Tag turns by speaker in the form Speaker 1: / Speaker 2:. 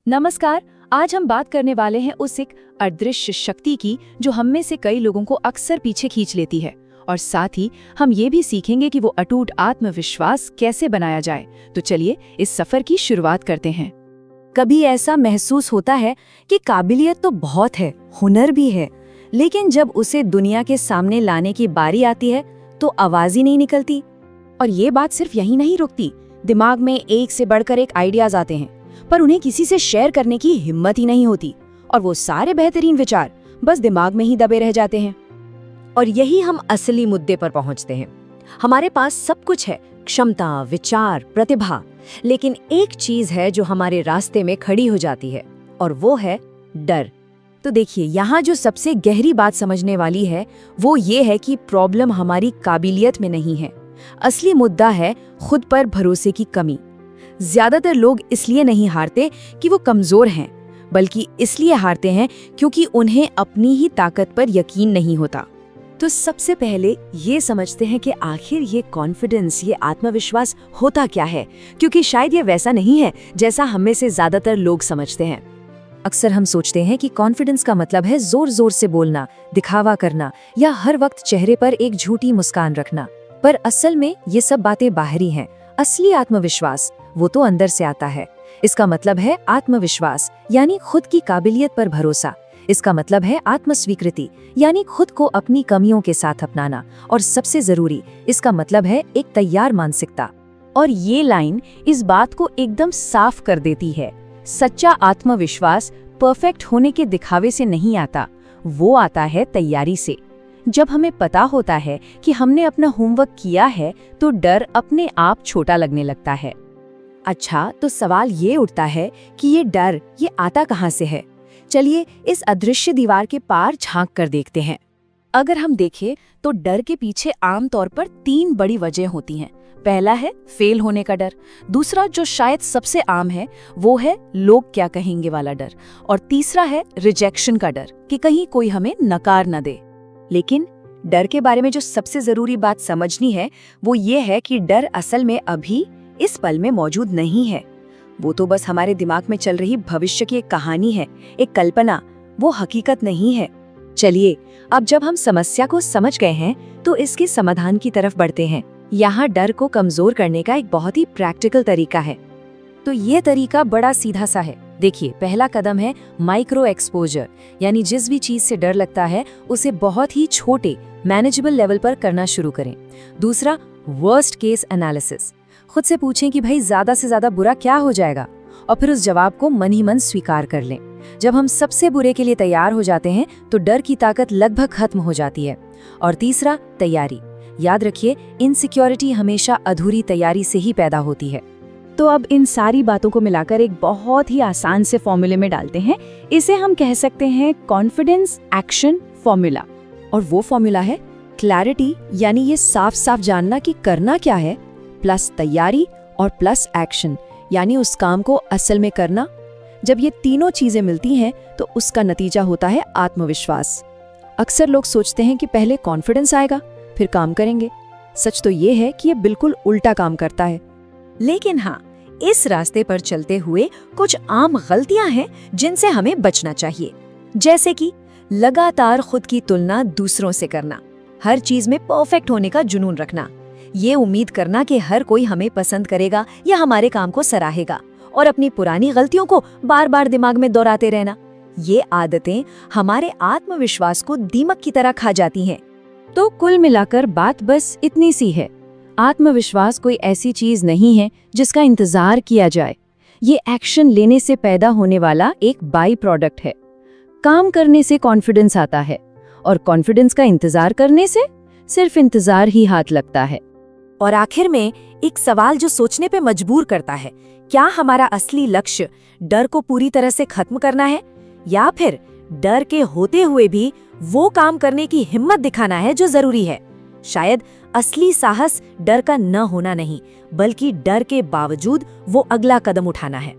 Speaker 1: नमस्कार। आज हम बात करने वाले हैं उस एक अदृश्य शक्ति की जो हम में से कई लोगों को अक्सर पीछे खींच लेती है, और साथ ही हम ये भी सीखेंगे कि वो अटूट आत्मविश्वास कैसे बनाया जाए। तो चलिए इस सफर की शुरुआत करते हैं।
Speaker 2: कभी ऐसा महसूस होता है कि काबिलियत तो बहुत है, हुनर भी है, लेकिन जब उसे दुनिया के सामने लाने की बारी आती है तो आवाज ही नहीं निकलती।
Speaker 1: और ये बात सिर्फ यही नहीं रुकती, दिमाग में एक से बढ़कर एक आइडियाज आते हैं, पर उन्हें किसी से शेयर करने की हिम्मत ही नहीं होती, और वो सारे बेहतरीन विचार बस दिमाग में ही दबे रह जाते हैं।
Speaker 2: और यही हम असली मुद्दे पर पहुंचते हैं। हमारे पास सब कुछ है, क्षमता, विचार, प्रतिभा, लेकिन एक चीज है जो हमारे रास्ते में खड़ी हो जाती है, और वो है डर।
Speaker 1: तो देखिए, यहाँ जो सबसे गहरी बात समझने वाली है वो ये है कि प्रॉब्लम हमारी काबिलियत में नहीं है, असली मुद्दा है खुद पर भरोसे की कमी। ज्यादातर लोग इसलिए नहीं हारते कि वो कमजोर हैं, बल्कि इसलिए हारते हैं क्योंकि उन्हें अपनी ही ताकत पर यकीन नहीं होता।
Speaker 2: तो सबसे पहले ये समझते हैं कि आखिर ये कॉन्फिडेंस, ये आत्मविश्वास होता क्या है, क्योंकि शायद ये वैसा नहीं है जैसा हम में से ज्यादातर लोग समझते हैं।
Speaker 1: अक्सर हम सोचते हैं कि कॉन्फिडेंस का मतलब है जोर जोर से बोलना, दिखावा करना या हर वक्त चेहरे पर एक झूठी मुस्कान रखना, पर असल में ये सब बातें बाहरी हैं। असली आत्मविश्वास वो तो अंदर से आता है। इसका मतलब है आत्मविश्वास यानी खुद की काबिलियत पर भरोसा। इसका मतलब है आत्मस्वीकृति यानी खुद को अपनी कमियों के साथ अपनाना, और सबसे जरूरी इसका मतलब है एक तैयार मानसिकता। और ये लाइन इस बात को एकदम साफ कर देती है। सच्चा आत्मविश्वास परफेक्ट होने के दिखावे से नहीं आता, वो आता है तैयारी से। जब हमें पता होता है कि हमने अपना होमवर्क किया है तो डर अपने आप छोटा लगने लगता है।
Speaker 2: अच्छा, तो सवाल ये उठता है कि ये डर ये आता कहाँ से है? चलिए इस अदृश्य दीवार के पार झांक कर देखते हैं।
Speaker 1: अगर हम देखें तो डर के पीछे आमतौर पर 3 बड़ी वजह होती हैं। पहला है फेल होने का डर, दूसरा जो शायद सबसे आम है वो है लोग क्या कहेंगे वाला डर, और तीसरा है रिजेक्शन का डर कि कहीं कोई हमें नकार न दे।
Speaker 2: लेकिन डर के बारे में जो सबसे जरूरी बात समझनी है वो ये है कि डर असल में अभी इस पल में मौजूद नहीं है। वो तो बस हमारे दिमाग में चल रही भविष्य की एक कहानी है, एक कल्पना, वो हकीकत नहीं है।
Speaker 1: चलिए अब जब हम समस्या को समझ गए हैं तो इसके समाधान की तरफ बढ़ते हैं। यहाँ डर को कमजोर करने का एक बहुत ही प्रैक्टिकल तरीका है। तो ये तरीका बड़ा सीधा सा है। देखिए, पहला कदम है माइक्रो एक्सपोजर, यानी जिस भी चीज से डर लगता है उसे बहुत ही छोटे मैनेजेबल लेवल पर करना शुरू करें। दूसरा, वर्स्ट केस एनालिसिस। खुद से पूछें कि भाई ज्यादा से ज्यादा बुरा क्या हो जाएगा, और फिर उस जवाब को मन ही मन स्वीकार कर लें। जब हम सबसे बुरे के लिए तैयार हो जाते हैं तो डर की ताकत लगभग खत्म हो जाती है। और तीसरा, तैयारी। याद रखिए, इनसिक्योरिटी हमेशा अधूरी तैयारी से ही पैदा होती है।
Speaker 2: तो अब इन सारी बातों को मिलाकर एक बहुत ही आसान से फॉर्मूले में डालते हैं। इसे हम कह सकते हैं कॉन्फिडेंस एक्शन फॉर्मूला। और वो फॉर्मूला है क्लैरिटी, यानी ये साफ साफ जानना कि करना क्या है, प्लस तैयारी और प्लस एक्शन, यानी उस काम को असल में करना। जब ये तीनों चीजें मिलती हैं तो उसका नतीजा होता है आत्मविश्वास। अक्सर लोग सोचते हैं कि पहले कॉन्फिडेंस आएगा फिर काम करेंगे। सच तो ये है कि ये बिल्कुल उल्टा काम करता है।
Speaker 1: लेकिन हाँ, इस रास्ते पर चलते हुए कुछ आम गलतियां हैं जिनसे हमें बचना चाहिए। जैसे कि लगातार खुद की तुलना दूसरों से करना, हर चीज में परफेक्ट होने का जुनून रखना, ये उम्मीद करना कि हर कोई हमें पसंद करेगा या हमारे काम को सराहेगा, और अपनी पुरानी गलतियों को बार बार दिमाग में दोहराते रहना। ये आदतें हमारे आत्मविश्वास को दीमक की तरह खा जाती हैं।
Speaker 2: तो कुल मिलाकर बात बस इतनी सी है, आत्मविश्वास कोई ऐसी चीज नहीं है जिसका इंतजार किया जाए। ये एक्शन लेने से पैदा होने वाला एक बाई प्रोडक्ट है। काम करने से कॉन्फिडेंस आता है, और कॉन्फिडेंस का इंतजार करने से सिर्फ इंतजार ही हाथ लगता है।
Speaker 1: और आखिर में एक सवाल जो सोचने पे मजबूर करता है, क्या हमारा असली लक्ष्य डर को पूरी तरह से खत्म करना है, या फिर डर के होते हुए भी वो काम करने की हिम्मत दिखाना है जो जरूरी है? शायद असली साहस डर का न होना नहीं, बल्कि डर के बावजूद वो अगला कदम उठाना है।